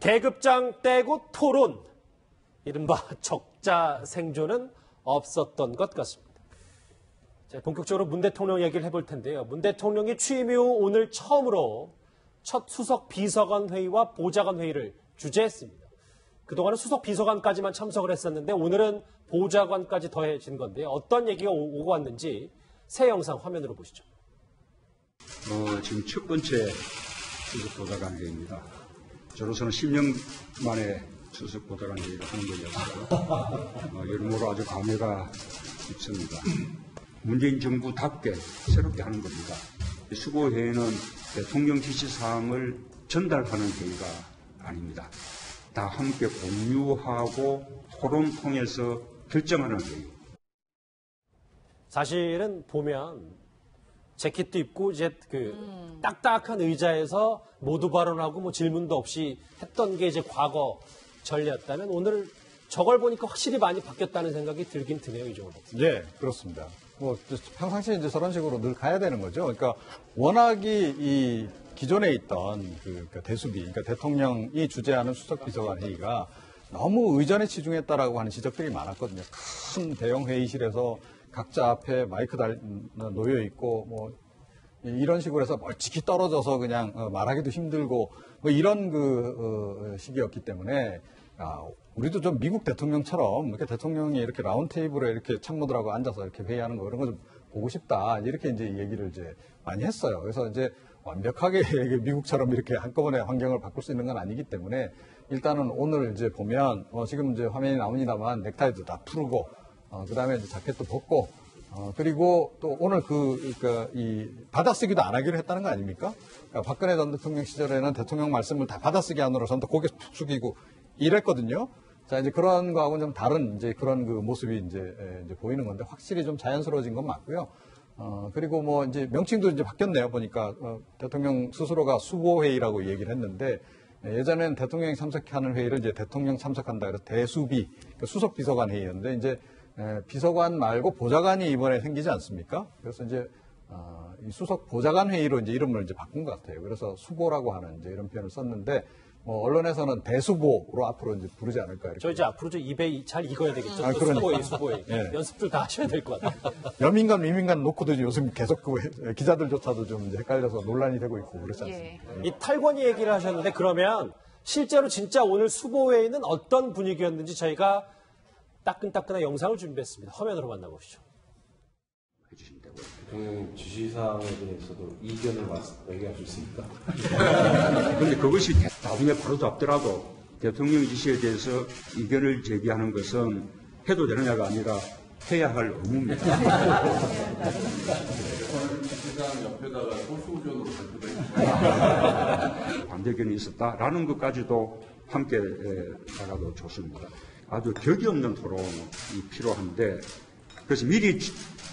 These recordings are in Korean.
계급장 떼고 토론, 이른바 적자 생존은 없었던 것 같습니다. 자, 본격적으로 문 대통령 얘기를 해볼 텐데요. 문 대통령이 취임 이후 오늘 처음으로 첫 수석 비서관 회의와 보좌관 회의를 주재했습니다. 그동안은 수석 비서관까지만 참석을 했었는데 오늘은 보좌관까지 더해진 건데요. 어떤 얘기가 오고 왔는지 새 영상 화면으로 보시죠. 지금 첫 번째 수석 보좌관 회의입니다. 저로서는 10년 만에 수석 보좌관 회의를 하는 거였어요. 여러모로 아주 감회가 깊습니다. 문재인 정부답게 새롭게 하는 겁니다. 수보회의는 대통령 지시사항을 전달하는 회의가 아닙니다. 다 함께 공유하고 토론 통해서 결정하는 회의. 사실은 보면 재킷도 입고 이제 딱딱한 의자에서 모두 발언하고 뭐 질문도 없이 했던 게 이제 과거 전례였다면 오늘 저걸 보니까 확실히 많이 바뀌었다는 생각이 들긴 드네요, 이종호 박사. 네, 그렇습니다. 뭐 평상시에 이제 저런 식으로 늘 가야 되는 거죠. 그러니까 워낙이 이 기존에 있던 그 대수비, 그러니까 대통령이 주재하는 수석비서관 회의가 너무 의전에 치중했다라고 하는 지적들이 많았거든요. 큰 대형 회의실에서 각자 앞에 마이크 놓여 있고 뭐 이런 식으로 해서 멀찍이 떨어져서 그냥 말하기도 힘들고 뭐 이런 시기였기 때문에 우리도 좀 미국 대통령처럼 이렇게 대통령이 이렇게 라운드 테이블에 이렇게 참모들하고 앉아서 이렇게 회의하는 거 이런 거 좀 보고 싶다 이렇게 이제 얘기를 이제 많이 했어요. 그래서 이제 완벽하게 미국처럼 이렇게 한꺼번에 환경을 바꿀 수 있는 건 아니기 때문에 일단은 오늘 이제 보면 지금 이제 화면이 나옵니다만 넥타이도 다 풀고 그다음에 이제 자켓도 벗고 그리고 또 오늘 이 받아쓰기도 안 하기로 했다는 거 아닙니까? 그러니까 박근혜 전 대통령 시절에는 대통령 말씀을 다 받아쓰기 안으로 전부 고개 푹 숙이고 이랬거든요. 자, 이제 그런 거하고는 좀 다른 이제 그런 모습이 이제 보이는 건데 확실히 좀 자연스러워진 건 맞고요. 그리고 뭐 이제 명칭도 이제 바뀌었네요. 보니까 대통령 스스로가 수보회의라고 얘기를 했는데 예전에는 대통령이 참석하는 회의를 이제 대통령 참석한다 그래서 대수비, 그러니까 수석 비서관 회의였는데 이제 비서관 말고 보좌관이 이번에 생기지 않습니까? 그래서 이제 이 수석 보좌관 회의로 이제 이름을 이제 바꾼 것 같아요. 그래서 수보라고 하는 이제 이런 표현을 썼는데 뭐 언론에서는 대수보로 앞으로 이제 부르지 않을까. 이렇게. 저 이제 앞으로 좀 입에 잘 익어야 되겠죠. 그러니까. 수보에. 네. 연습들 다 하셔야 될 것 같아요. 여민간, 미민간 놓고도 요즘 계속 기자들조차도 좀 이제 헷갈려서 논란이 되고 있고 그렇지 않습니까? 이 탈권위 얘기를 하셨는데 그러면 실제로 진짜 오늘 수보회의는 어떤 분위기였는지 저희가 따끈따끈한 영상을 준비했습니다. 화면으로 만나보시죠. 대통령 지시사항에 대해서도 이견을 얘기할 수 있습니까? 그런데 그것이 나중에 바로 잡더라도 대통령 지시에 대해서 이견을 제기하는 것은 해도 되느냐가 아니라 해야 할 의무입니다. 지시사항 옆에다가 소수의견으로 발표되어 반대견이 있었다라는 것까지도 함께 나가도 좋습니다. 아주 격이 없는 토론이 필요한데 그래서 미리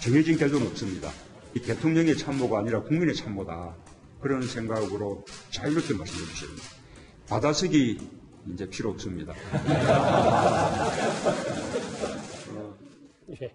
정해진 결론은 없습니다. 이 대통령의 참모가 아니라 국민의 참모다. 그런 생각으로 자유롭게 말씀해 주십니다. 받아쓰기 이제 필요 없습니다.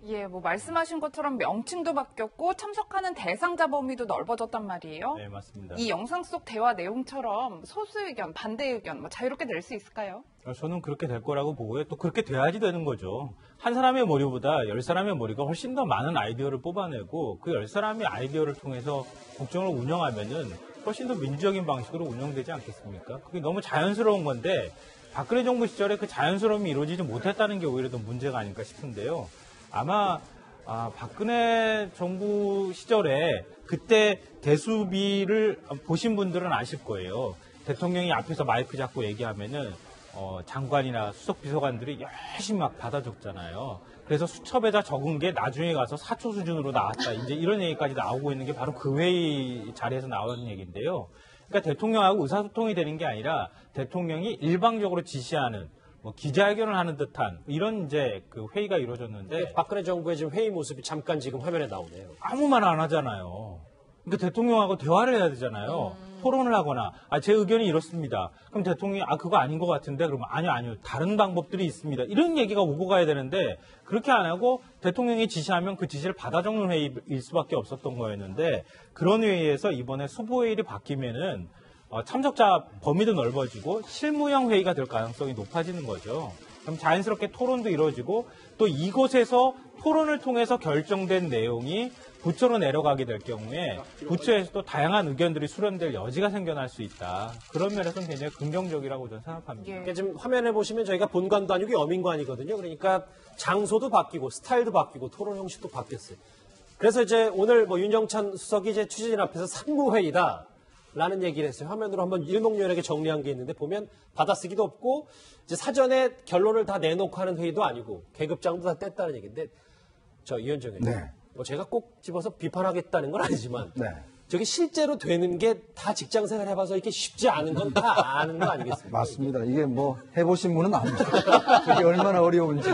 예, 뭐 말씀하신 것처럼 명칭도 바뀌었고 참석하는 대상자 범위도 넓어졌단 말이에요. 네, 맞습니다. 이 영상 속 대화 내용처럼 소수 의견, 반대 의견 뭐 자유롭게 낼 수 있을까요? 저는 그렇게 될 거라고 보고요. 또 그렇게 돼야지 되는 거죠. 한 사람의 머리보다 10사람의 머리가 훨씬 더 많은 아이디어를 뽑아내고 그 10사람의 아이디어를 통해서 국정을 운영하면은 훨씬 더 민주적인 방식으로 운영되지 않겠습니까? 그게 너무 자연스러운 건데 박근혜 정부 시절에 그 자연스러움이 이루어지지 못했다는 게 오히려 더 문제가 아닐까 싶은데요. 아마 박근혜 정부 시절에 그때 대수비를 보신 분들은 아실 거예요. 대통령이 앞에서 마이크 잡고 얘기하면은 장관이나 수석 비서관들이 열심히 막 받아 적잖아요. 그래서 수첩에다 적은 게 나중에 가서 사초 수준으로 나왔다. 이제 이런 얘기까지 나오고 있는 게 바로 그 회의 자리에서 나오는 얘기인데요. 그러니까 대통령하고 의사소통이 되는 게 아니라 대통령이 일방적으로 지시하는 기자회견을 하는 듯한 이런 이제 그 회의가 이루어졌는데 박근혜 정부의 지금 회의 모습이 잠깐 지금 화면에 나오네요. 아무 말 안 하잖아요. 그러니까 대통령하고 대화를 해야 되잖아요. 토론을 하거나 제 의견이 이렇습니다. 그럼 대통령이 그거 아닌 것 같은데 그러면 아니요 다른 방법들이 있습니다. 이런 얘기가 오고 가야 되는데 그렇게 안 하고 대통령이 지시하면 그 지시를 받아 적는 회의일 수밖에 없었던 거였는데 그런 회의에서 이번에 수보회의를 바뀌면은 참석자 범위도 넓어지고 실무형 회의가 될 가능성이 높아지는 거죠. 그럼 자연스럽게 토론도 이루어지고 또 이곳에서 토론을 통해서 결정된 내용이 부처로 내려가게 될 경우에 부처에서도 다양한 의견들이 수렴될 여지가 생겨날 수 있다. 그런 면에서는 굉장히 긍정적이라고 저는 생각합니다. 그러니까 지금 화면에 보시면 저희가 본관도 아니고 여민관이거든요. 그러니까 장소도 바뀌고 스타일도 바뀌고 토론 형식도 바뀌었어요. 그래서 이제 오늘 뭐 윤영찬 수석이 이제 취재진 앞에서 산무회의다라는 얘기를 했어요. 화면으로 한번 일목요연하게 정리한 게 있는데 보면 받아쓰기도 없고 이제 사전에 결론을 다 내놓고 하는 회의도 아니고 계급장도 다 뗐다는 얘기인데 저 이현정 의원. 네. 뭐 제가 꼭 집어서 비판하겠다는 건 아니지만 네. 저게 실제로 되는 게 다 직장생활 해봐서 이렇게 쉽지 않은 건 다 아는 거 아니겠습니까? 맞습니다. 이게 뭐 해보신 분은 압니다. 그게 얼마나 어려운지.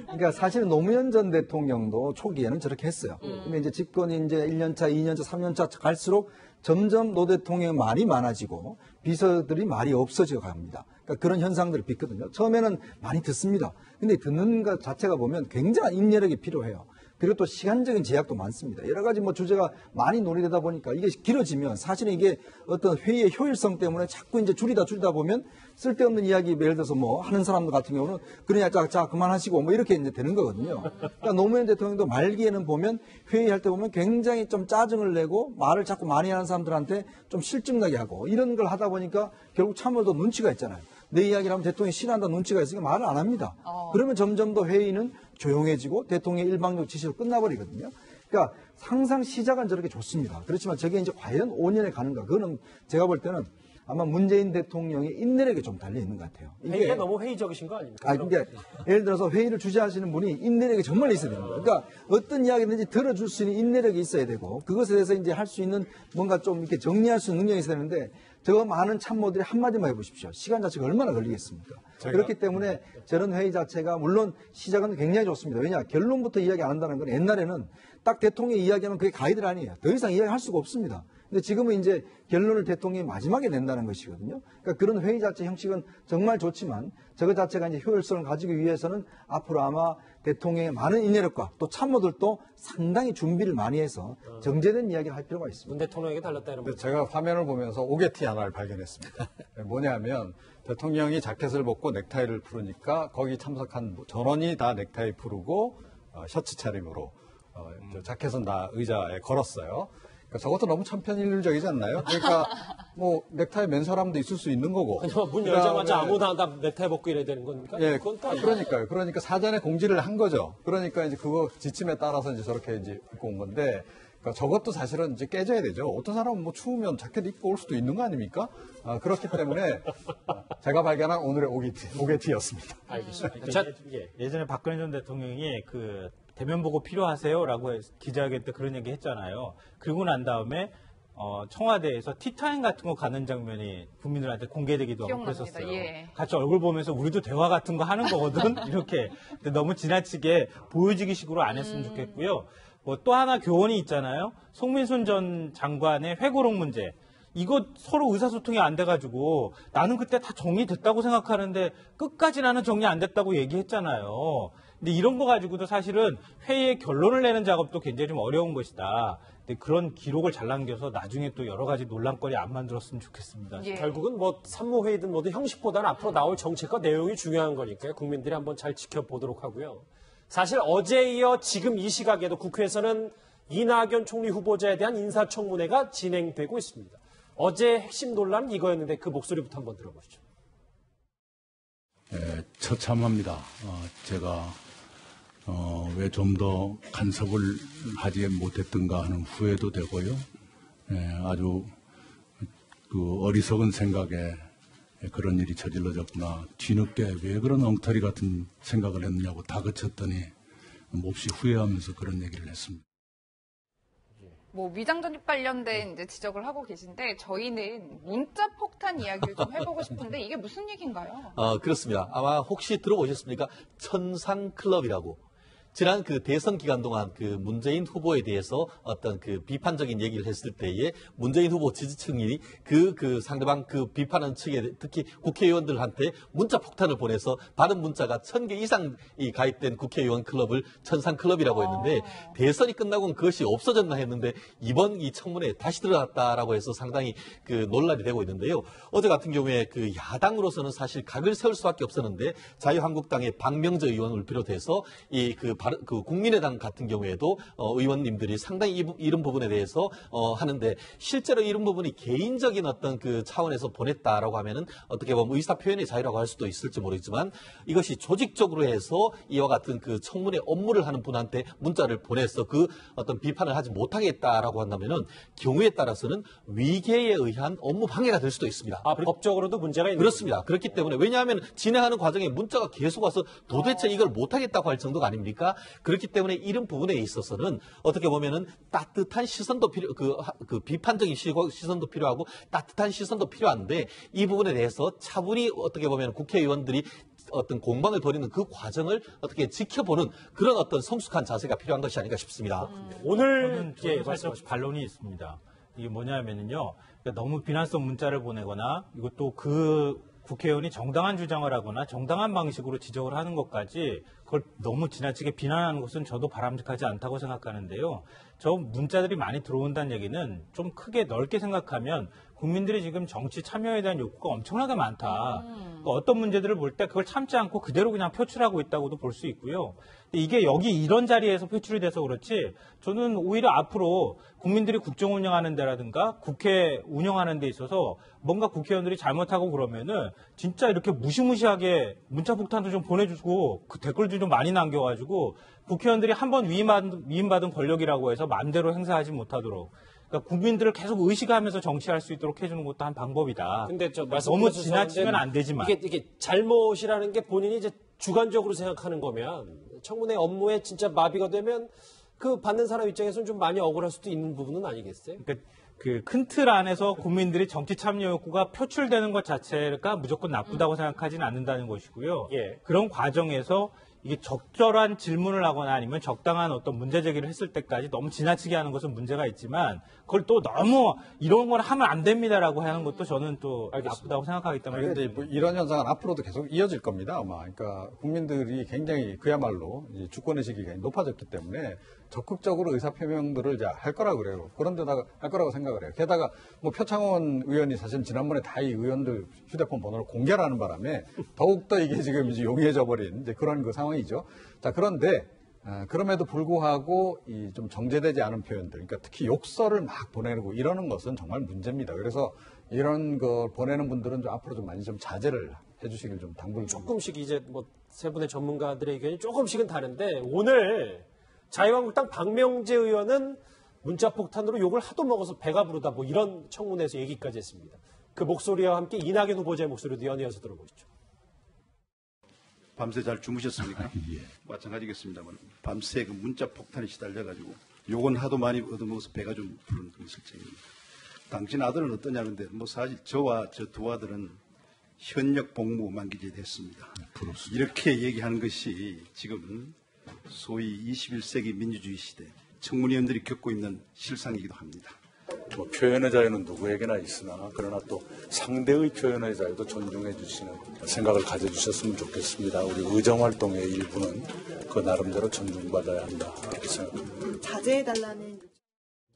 그러니까 사실은 노무현 전 대통령도 초기에는 저렇게 했어요. 근데 이제 집권이 이제 1년차, 2년차, 3년차 갈수록 점점 노 대통령의 말이 많아지고 비서들이 말이 없어져 갑니다. 그러니까 그런 현상들을 빚거든요. 처음에는 많이 듣습니다. 근데 듣는 것 자체가 보면 굉장한 인내력이 필요해요. 그리고 또 시간적인 제약도 많습니다. 여러 가지 뭐 주제가 많이 논의되다 보니까 이게 길어지면 사실은 이게 어떤 회의의 효율성 때문에 자꾸 이제 줄이다 보면 쓸데없는 이야기 예를 들어서 뭐 하는 사람들 같은 경우는 그냥 자 그만하시고 뭐 이렇게 이제 되는 거거든요. 그러니까 노무현 대통령도 말기에는 보면 회의할 때 보면 굉장히 좀 짜증을 내고 말을 자꾸 많이 하는 사람들한테 좀 실증나게 하고 이런 걸 하다 보니까 결국 참모도 눈치가 있잖아요. 내 이야기를 하면 대통령이 싫어한다 눈치가 있으니까 말을 안 합니다. 그러면 점점 더 회의는 조용해지고 대통령의 일방적 지시로 끝나버리거든요. 그러니까 항상 시작은 저렇게 좋습니다. 그렇지만 저게 이제 과연 5년에 가는가? 그거는 제가 볼 때는 아마 문재인 대통령의 인내력에 좀 달려 있는 것 같아요. 회의가 너무 회의적이신 거 아닙니까? 그러니까 예를 들어서 회의를 주재하시는 분이 인내력이 정말 있어야 됩니다. 그러니까 어떤 이야기든지 들어줄 수 있는 인내력이 있어야 되고 그것에 대해서 이제 할 수 있는 뭔가 좀 이렇게 정리할 수 있는 능력이 있어야 되는데 저 많은 참모들이 한마디만 해보십시오. 시간 자체가 얼마나 걸리겠습니까? 그렇기 때문에 저런 회의 자체가 물론 시작은 굉장히 좋습니다. 왜냐? 결론부터 이야기 안 한다는 건 옛날에는 딱 대통령이 이야기하면 그게 가이드 아니에요. 더 이상 이야기할 수가 없습니다. 근데 지금은 이제 결론을 대통령이 마지막에 낸다는 것이거든요. 그러니까 그런 회의 자체 형식은 정말 좋지만 저거 자체가 이제 효율성을 가지기 위해서는 앞으로 아마 대통령의 많은 인내력과 또 참모들도 상당히 준비를 많이 해서 정제된 이야기를 할 필요가 있습니다. 문 대통령에게 달렸다 이런 근데 제가 화면을 보면서 오게티 하나를 발견했습니다. 뭐냐면 대통령이 자켓을 벗고 넥타이를 풀으니까 거기 참석한 전원이 다 넥타이 풀고 셔츠 차림으로 저 자켓은 다 의자에 걸었어요. 그러니까 저것도 너무 천편일률적이지 않나요? 그러니까 뭐 넥타이 맨 사람도 있을 수 있는 거고. 문 열자마자 아무나 다 넥타이 벗고 이래야 되는 겁니까? 예, 그건 또 아니고. 그러니까요. 그러니까 사전에 공지를 한 거죠. 그러니까 이제 그거 지침에 따라서 이제 저렇게 이제 입고 온 건데, 그러니까 저것도 사실은 이제 깨져야 되죠. 어떤 사람은 뭐 추우면 자켓 입고 올 수도 있는 거 아닙니까? 그렇기 때문에 제가 발견한 오늘의 오게티였습니다. 알겠습니다. 예전에 박근혜 전 대통령이 그 대면 보고 필요하세요라고 기자회견 때 그런 얘기 했잖아요. 그리고 난 다음에 청와대에서 티타임 같은 거 가는 장면이 국민들한테 공개되기도 하고 기억납니다. 그랬었어요. 예. 같이 얼굴 보면서 우리도 대화 같은 거 하는 거거든 이렇게. 근데 너무 지나치게 보여지기식으로 안 했으면 좋겠고요. 뭐 또 하나 교훈이 있잖아요. 송민순 전 장관의 회고록 문제. 이거 서로 의사소통이 안 돼가지고 나는 그때 다 정리됐다고 생각하는데 끝까지 나는 정리 안 됐다고 얘기했잖아요. 근데 이런 거 가지고도 사실은 회의의 결론을 내는 작업도 굉장히 좀 어려운 것이다. 근데 그런 기록을 잘 남겨서 나중에 또 여러 가지 논란거리 안 만들었으면 좋겠습니다. 예. 결국은 뭐 산무회의든 뭐든 형식보다는 앞으로 나올 정책과 내용이 중요한 거니까요. 국민들이 한번 잘 지켜보도록 하고요. 사실 어제에 이어 지금 이 시각에도 국회에서는 이낙연 총리 후보자에 대한 인사청문회가 진행되고 있습니다. 어제 핵심 논란은 이거였는데 그 목소리부터 한번 들어보시죠. 처참합니다. 제가 왜 좀 더 간섭을 하지 못했던가 하는 후회도 되고요. 아주 그 어리석은 생각에 그런 일이 저질러졌구나. 뒤늦게 왜 그런 엉터리 같은 생각을 했느냐고 다그쳤더니 몹시 후회하면서 그런 얘기를 했습니다. 뭐 위장 전입 관련된 이제 지적을 하고 계신데 저희는 문자 폭탄 이야기를 좀 해보고 싶은데 이게 무슨 얘기인가요? 그렇습니다. 아마 혹시 들어보셨습니까? 천상클럽이라고. 지난 그 대선 기간 동안 그 문재인 후보에 대해서 어떤 그 비판적인 얘기를 했을 때에 문재인 후보 지지층이 그 상대방 그 비판하는 측에 특히 국회의원들한테 문자 폭탄을 보내서 받은 문자가 1000개 이상이 가입된 국회의원 클럽을 천상클럽이라고 했는데 대선이 끝나고는 그것이 없어졌나 했는데 이번 이 청문회에 다시 들어갔다라고 해서 상당히 그 논란이 되고 있는데요. 어제 같은 경우에 그 야당으로서는 사실 각을 세울 수밖에 없었는데 자유한국당의 박명재 의원을 비롯해서 그 국민의당 같은 경우에도 의원님들이 상당히 이런 부분에 대해서 하는데 실제로 이런 부분이 개인적인 어떤 그 차원에서 보냈다라고 하면은 어떻게 보면 의사 표현의 자유라고 할 수도 있을지 모르겠지만 이것이 조직적으로 해서 이와 같은 그 청문회 업무를 하는 분한테 문자를 보내서 그 어떤 비판을 하지 못하겠다라고 한다면은 경우에 따라서는 위계에 의한 업무 방해가 될 수도 있습니다. 법적으로도 문제가 있는 그렇습니다. 그렇기 때문에 왜냐하면 진행하는 과정에 문자가 계속 와서 도대체 이걸 못하겠다고 할 정도가 아닙니까? 그렇기 때문에 이런 부분에 있어서는 어떻게 보면은 따뜻한 시선도 그 비판적인 시선도 필요하고 따뜻한 시선도 필요한데 이 부분에 대해서 차분히 어떻게 보면 국회의원들이 어떤 공방을 벌이는 그 과정을 어떻게 지켜보는 그런 어떤 성숙한 자세가 필요한 것이 아닌가 싶습니다. 오늘 저는 사실 반론이 있습니다. 이게 뭐냐면은요, 그러니까 너무 비난성 문자를 보내거나 이것도 그 국회의원이 정당한 주장을 하거나 정당한 방식으로 지적을 하는 것까지 그걸 너무 지나치게 비난하는 것은 저도 바람직하지 않다고 생각하는데요. 저 문자들이 많이 들어온다는 얘기는 좀 크게 넓게 생각하면 국민들이 지금 정치 참여에 대한 욕구가 엄청나게 많다. 그러니까 어떤 문제들을 볼 때 그걸 참지 않고 그대로 그냥 표출하고 있다고도 볼 수 있고요. 이게 여기 이런 자리에서 표출이 돼서 그렇지 저는 오히려 앞으로 국민들이 국정 운영하는 데라든가 국회 운영하는 데 있어서 뭔가 국회의원들이 잘못하고 그러면은 진짜 이렇게 무시무시하게 문자 폭탄도 좀 보내주고 그 댓글도 좀 많이 남겨가지고 국회의원들이 한번 위임받은 권력이라고 해서 마음대로 행사하지 못하도록 그러니까 국민들을 계속 의식하면서 정치할 수 있도록 해주는 것도 한 방법이다. 근데 너무 지나치면 안 되지만 이게 잘못이라는 게 본인이 이제 주관적으로 생각하는 거면 청문회 업무에 진짜 마비가 되면 그 받는 사람 입장에서는 좀 많이 억울할 수도 있는 부분은 아니겠어요? 그러니까 그 큰 틀 안에서 국민들이 정치 참여 욕구가 표출되는 것 자체가 무조건 나쁘다고 생각하지는 않는다는 것이고요. 예. 그런 과정에서 이게 적절한 질문을 하거나 아니면 적당한 어떤 문제 제기를 했을 때까지 너무 지나치게 하는 것은 문제가 있지만 그걸 또 너무 이런 걸 하면 안 됩니다라고 하는 것도 저는 또 나쁘다고 생각하기 때문에. 그런데 뭐 이런 현상은 앞으로도 계속 이어질 겁니다. 아마. 그러니까 국민들이 굉장히 그야말로 이제 주권의식이 굉장히 높아졌기 때문에 적극적으로 의사표명들을 이제 할 거라고 그래요. 그런데다가 할 거라고 생각을 해요. 게다가 뭐 표창원 의원이 사실 지난번에 다 이 의원들 휴대폰 번호를 공개를 하는 바람에 더욱더 이게 지금 이제 용이해져 버린 이제 그런 그 상황이죠. 자, 그런데 그럼에도 불구하고 이 좀 정제되지 않은 표현들, 그러니까 특히 욕설을 막 보내고 이러는 것은 정말 문제입니다. 그래서 이런 거 보내는 분들은 좀 앞으로 좀 많이 좀 자제를 해주시길 좀 당부를 조금씩 이제 뭐 세 분의 전문가들의 의견이 조금씩은 다른데 오늘 자유한국당 박명재 의원은 문자폭탄으로 욕을 하도 먹어서 배가 부르다 뭐 이런 청문회에서 얘기까지 했습니다. 그 목소리와 함께 이낙연 후보자의 목소리도 연이어서 들어보시죠. 밤새 잘 주무셨습니까? 예. 마찬가지겠습니다만 밤새 그 문자폭탄에 시달려가지고 욕은 하도 많이 얻어먹어서 배가 좀 부르는 그런 실정입니다. 당신 아들은 어떠냐는데 뭐 사실 저와 저 두 아들은 현역 복무 만기제 됐습니다. 이렇게 얘기하는 것이 지금 소위 21세기 민주주의 시대 청문위원들이 겪고 있는 실상이기도 합니다. 뭐 표현의 자유는 누구에게나 있으나 그러나 또 상대의 표현의 자유도 존중해 주시는 생각을 가져주셨으면 좋겠습니다. 우리 의정활동의 일부는 그 나름대로 존중받아야 한다 이렇게 생각합니다. 자제해달라는.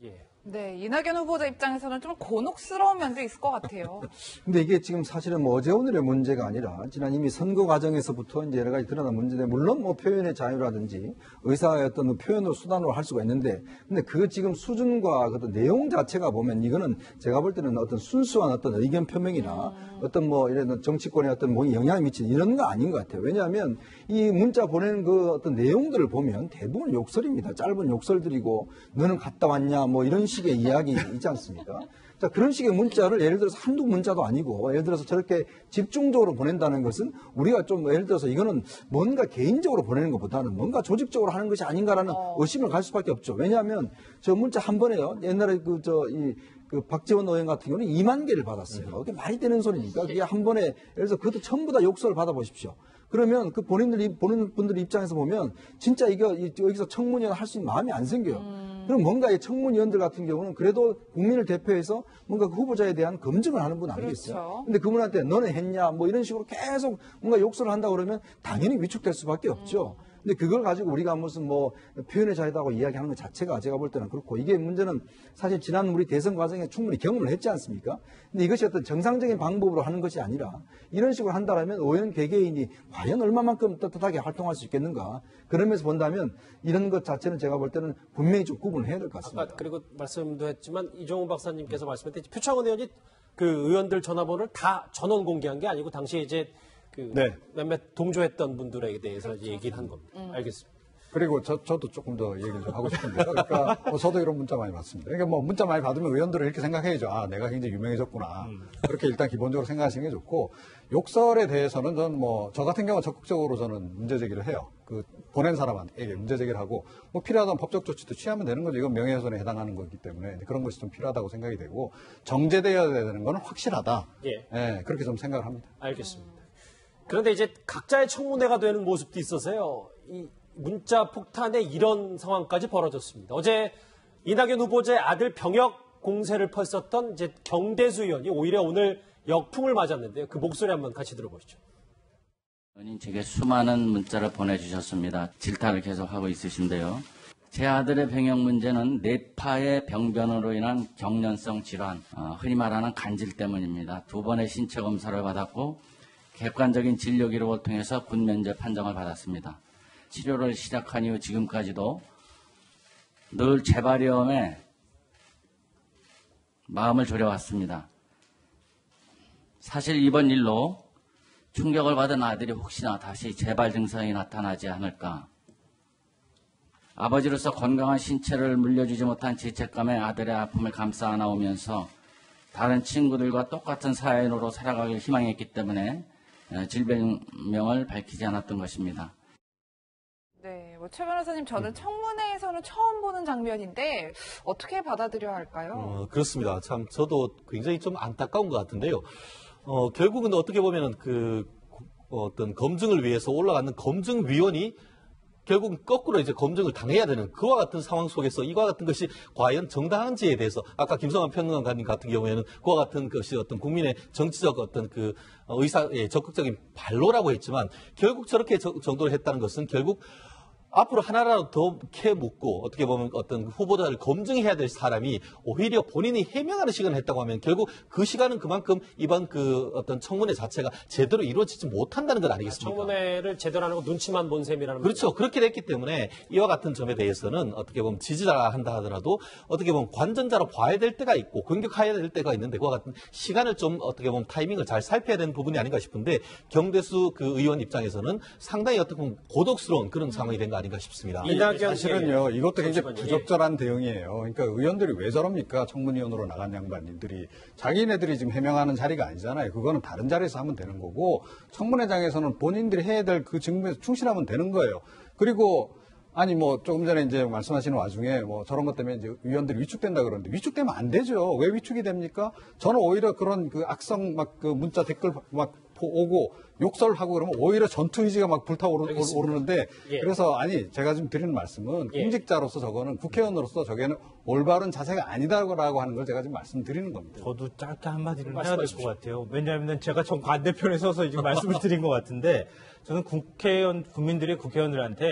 예. 네, 이낙연 후보자 입장에서는 좀 곤혹스러운 면도 있을 것 같아요. 근데 이게 지금 사실은 뭐 어제 오늘의 문제가 아니라 지난 이미 선거 과정에서부터 이제 여러 가지 드러난 문제인데 물론 뭐 표현의 자유라든지 의사의 어떤 표현을 수단으로 할 수가 있는데 근데 그 지금 수준과 그 내용 자체가 보면 이거는 제가 볼 때는 어떤 순수한 어떤 의견 표명이나 어떤 뭐 이런 정치권에 어떤 뭐 영향을 미치는 이런 거 아닌 것 같아요. 왜냐하면 이 문자 보내는 그 어떤 내용들을 보면 대부분 욕설입니다. 짧은 욕설들이고 너는 갔다 왔냐 뭐 이런 식의 이야기 있지 않습니까? 자, 그런 식의 문자를 예를 들어서 한두 문자도 아니고 예를 들어서 저렇게 집중적으로 보낸다는 것은 우리가 좀 예를 들어서 이거는 뭔가 개인적으로 보내는 것보다는 뭔가 조직적으로 하는 것이 아닌가라는 의심을 갈 수밖에 없죠. 왜냐하면 저 문자 한 번에요. 옛날에 그 박지원 의원 같은 경우는 2만 개를 받았어요. 그게 말이 되는 소리니까 그게 한 번에 예를 들어서 그것도 전부 다 욕설을 받아보십시오. 그러면 그 보는 분들 입장에서 보면 진짜 여기서 청문위원 할 수 있는 마음이 안 생겨요. 그럼 뭔가 이 청문위원들 같은 경우는 그래도 국민을 대표해서 뭔가 그 후보자에 대한 검증을 하는 분 아니겠어요? 그렇죠. 근데 그분한테 너는 했냐 뭐 이런 식으로 계속 뭔가 욕설을 한다 그러면 당연히 위축될 수밖에 없죠. 근데 그걸 가지고 우리가 무슨 뭐 표현의 자유다고 이야기하는 것 자체가 제가 볼 때는 그렇고, 이게 문제는 사실 지난 우리 대선 과정에 충분히 경험을 했지 않습니까? 근데 이것이 어떤 정상적인 방법으로 하는 것이 아니라 이런 식으로 한다라면 오연 개개인이 과연 얼마만큼 떳떳하게 활동할 수 있겠는가? 그러면서 본다면 이런 것 자체는 제가 볼 때는 분명히 좀 구분을 해야 될 것 같습니다. 아까 그리고 말씀도 했지만 이종훈 박사님께서 말씀했듯이 표창원 의원이 그 의원들 전화번호를 다 전원 공개한 게 아니고 당시에 이제 그 네. 몇몇 동조했던 분들에 대해서 이제 얘기를 한 겁니다. 알겠습니다. 그리고 저도 조금 더 얘기를 좀 하고 싶은데요. 그러니까 저도 이런 문자 많이 받습니다. 그러니까 뭐 문자 많이 받으면 의원들은 이렇게 생각해야죠. 아, 내가 굉장히 유명해졌구나. 그렇게 일단 기본적으로 생각하시는 게 좋고, 욕설에 대해서는 저는 저 같은 경우는 적극적으로 저는 문제 제기를 해요. 그 보낸 사람에게 문제 제기를 하고, 뭐 필요하다면 법적 조치도 취하면 되는 거죠. 이건 명예훼손에 해당하는 거기 때문에 그런 것이 좀 필요하다고 생각이 되고, 정제되어야 되는 건 확실하다. 예, 그렇게 좀 생각을 합니다. 알겠습니다. 그런데 이제 각자의 청문회가 되는 모습도 있어서요. 이 문자 폭탄에 이런 상황까지 벌어졌습니다. 어제 이낙연 후보자의 아들 병역 공세를 펼쳤던 이제 경대수 의원이 오히려 오늘 역풍을 맞았는데요. 그 목소리 한번 같이 들어보시죠. 의원님 제게 수많은 문자를 보내주셨습니다. 질타를 계속하고 있으신데요. 제 아들의 병역 문제는 뇌파의 병변으로 인한 경련성 질환, 흔히 말하는 간질 때문입니다. 2번의 신체 검사를 받았고 객관적인 진료 기록을 통해서 군면제 판정을 받았습니다. 치료를 시작한 이후 지금까지도 늘 재발염에 마음을 졸여왔습니다. 사실 이번 일로 충격을 받은 아들이 혹시나 다시 재발 증상이 나타나지 않을까. 아버지로서 건강한 신체를 물려주지 못한 죄책감에 아들의 아픔을 감싸 안아오면서 다른 친구들과 똑같은 사연으로 살아가길 희망했기 때문에 질병명을 밝히지 않았던 것입니다. 네, 최 변호사님, 저는 청문회에서는 처음 보는 장면인데 어떻게 받아들여야 할까요? 그렇습니다. 참 저도 굉장히 좀 안타까운 것 같은데요. 결국은 어떻게 보면은 어떤 검증을 위해서 올라가는 검증위원이 결국 거꾸로 이제 검증을 당해야 되는 그와 같은 상황 속에서 이와 같은 것이 과연 정당한지에 대해서 아까 김성환 평론가님 같은 경우에는 그와 같은 것이 어떤 국민의 정치적 어떤 그 의사의 적극적인 반로라고 했지만 결국 저렇게 정도로 했다는 것은 결국 앞으로 하나라도 더 캐 묻고 어떻게 보면 어떤 후보자를 검증해야 될 사람이 오히려 본인이 해명하는 시간을 했다고 하면 결국 그 시간은 그만큼 이번 그 어떤 청문회 자체가 제대로 이루어지지 못한다는 것 아니겠습니까? 청문회를 제대로 안 하고 눈치만 본 셈이라는 그렇죠. 거죠. 그렇게 됐기 때문에 이와 같은 점에 대해서는 어떻게 보면 지지자라 한다 하더라도 어떻게 보면 관전자로 봐야 될 때가 있고 공격해야 될 때가 있는데 그와 같은 시간을 좀 어떻게 보면 타이밍을 잘 살펴야 되는 부분이 아닌가 싶은데 경대수 그 의원 입장에서는 상당히 어떻게 보면 고독스러운 그런 상황이 된 거 아닌가 싶습니다. 사실은요, 이것도 굉장히 부적절한 대응이에요. 그러니까 의원들이 왜 저럽니까? 청문위원으로 나간 양반님들이. 자기네들이 지금 해명하는 자리가 아니잖아요. 그거는 다른 자리에서 하면 되는 거고, 청문회장에서는 본인들이 해야 될 그 직무에서 충실하면 되는 거예요. 그리고, 아니, 조금 전에 이제 말씀하시는 와중에 저런 것 때문에 이제 의원들이 위축된다 그러는데, 위축되면 안 되죠. 왜 위축이 됩니까? 저는 오히려 그런 그 악성 그 문자 댓글 오고 욕설하고 그러면 오히려 전투 의지가 막 불타오르는데 그래서 제가 지금 드리는 말씀은 공직자로서 저거는 국회의원으로서 저게는 올바른 자세가 아니다라고 하는 걸 제가 지금 말씀드리는 겁니다. 저도 짧게 한마디를 해야 될 것 같아요. 왜냐하면 제가 정 반대편에 서서 지금 말씀을 드린 것 같은데 저는 국민들이 국회의원들한테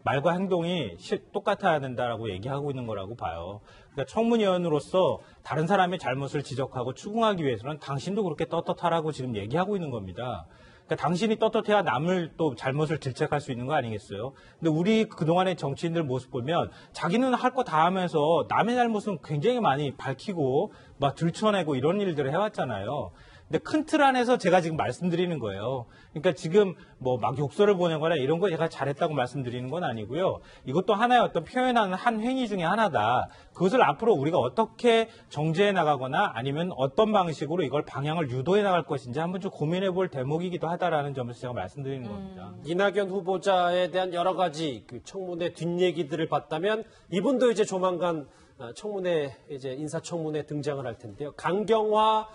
말과 행동이 똑같아야 된다라고 얘기하고 있는 거라고 봐요. 그러니까 청문위원으로서 다른 사람의 잘못을 지적하고 추궁하기 위해서는 당신도 그렇게 떳떳하라고 지금 얘기하고 있는 겁니다. 그러니까 당신이 떳떳해야 남을 또 잘못을 질책할 수 있는 거 아니겠어요? 근데 우리 그동안의 정치인들 모습 보면 자기는 할 거 다 하면서 남의 잘못은 굉장히 많이 밝히고 막 들춰내고 이런 일들을 해왔잖아요. 근데 큰 틀 안에서 제가 지금 말씀드리는 거예요. 그러니까 지금 막 욕설을 보내거나 이런 거 제가 잘했다고 말씀드리는 건 아니고요. 이것도 하나의 어떤 표현하는 한 행위 중에 하나다. 그것을 앞으로 우리가 어떻게 정제해 나가거나 아니면 어떤 방식으로 이걸 방향을 유도해 나갈 것인지 한번 좀 고민해 볼 대목이기도 하다라는 점에서 제가 말씀드리는 겁니다. 이낙연 후보자에 대한 여러 가지 그 청문회 뒷얘기들을 봤다면 이분도 이제 조만간 청문회 이제 인사청문회 등장을 할 텐데요. 강경화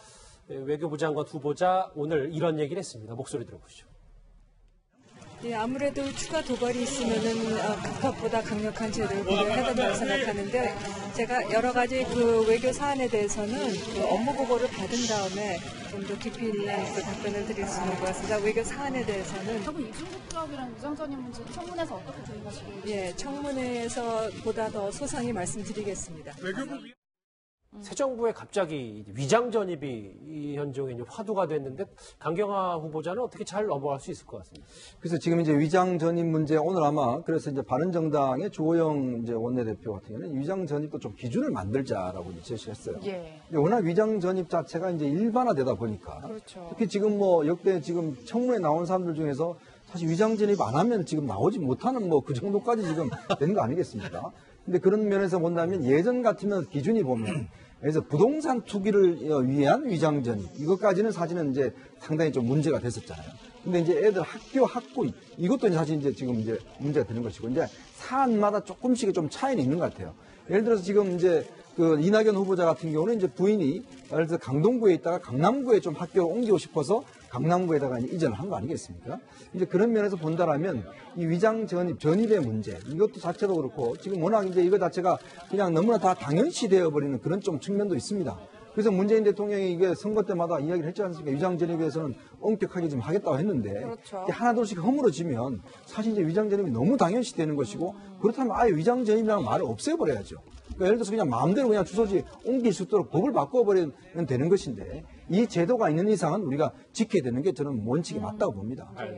외교부 장관 후보자 오늘 이런 얘기를 했습니다. 목소리 들어보시죠. 예, 아무래도 추가 도발이 있으면은 북한보다 강력한 제도를 부여해야 된다고 생각하는데 제가 여러 가지 그 외교 사안에 대해서는 그 업무 보고를 받은 다음에 좀 더 깊이 있는 그 답변을 드릴 수 있는 것 같습니다. 외교 사안에 대해서는 그럼 이중국적이랑 위장전입 문제 청문회에서 어떻게 대응하시겠어요? 예, 청문회에서 보다 더 소상히 말씀드리겠습니다. 새 정부에 갑자기 위장 전입이 이 현종에 이제 화두가 됐는데 강경화 후보자는 어떻게 잘 넘어갈 수 있을 것 같습니다. 그래서 지금 이제 위장 전입 문제 오늘 아마 그래서 이제 바른정당의 주호영 이제 원내대표 같은 경우는 위장 전입도 좀 기준을 만들자라고 이제 제시했어요. 예. 근데 워낙 위장 전입 자체가 이제 일반화되다 보니까 그렇죠. 특히 지금 뭐 역대 지금 청문회 나온 사람들 중에서 사실 위장 전입 안 하면 지금 나오지 못하는 뭐 그 정도까지 지금 되는 거 아니겠습니까? 근데 그런 면에서 본다면 예전 같으면 기준이 보면 그래서 부동산 투기를 위한 위장 전입 이것까지는 사실은 이제 상당히 좀 문제가 됐었잖아요. 근데 이제 애들 학교 학구 이것도 사실 이제 지금 이제 문제가 되는 것이고 이제 사안마다 조금씩 좀 차이는 있는 것 같아요. 예를 들어서 지금 이제 그 이낙연 후보자 같은 경우는 이제 부인이 예를 들어서 강동구에 있다가 강남구에 좀 학교를 옮기고 싶어서 강남구에다가 이제 이전을 한 거 아니겠습니까? 이제 그런 면에서 본다라면 이 위장 전입의 문제 이것도 자체도 그렇고 지금 워낙 이제 이거 자체가 그냥 너무나 다 당연시 되어버리는 그런 좀 측면도 있습니다. 그래서 문재인 대통령이 이게 선거 때마다 이야기를 했지 않습니까? 위장 전입에 대해서는 엄격하게 좀 하겠다고 했는데 그렇죠. 이게 하나둘씩 허물어지면 사실 이제 위장 전입이 너무 당연시 되는 것이고 그렇다면 아예 위장 전입이라는 말을 없애버려야죠. 그러니까 예를 들어서 그냥 마음대로 그냥 주소지 옮길 수 있도록 법을 바꿔버리면 되는 것인데 이 제도가 있는 이상은 우리가 지켜야 되는 게 저는 원칙이 맞다고 봅니다. 네.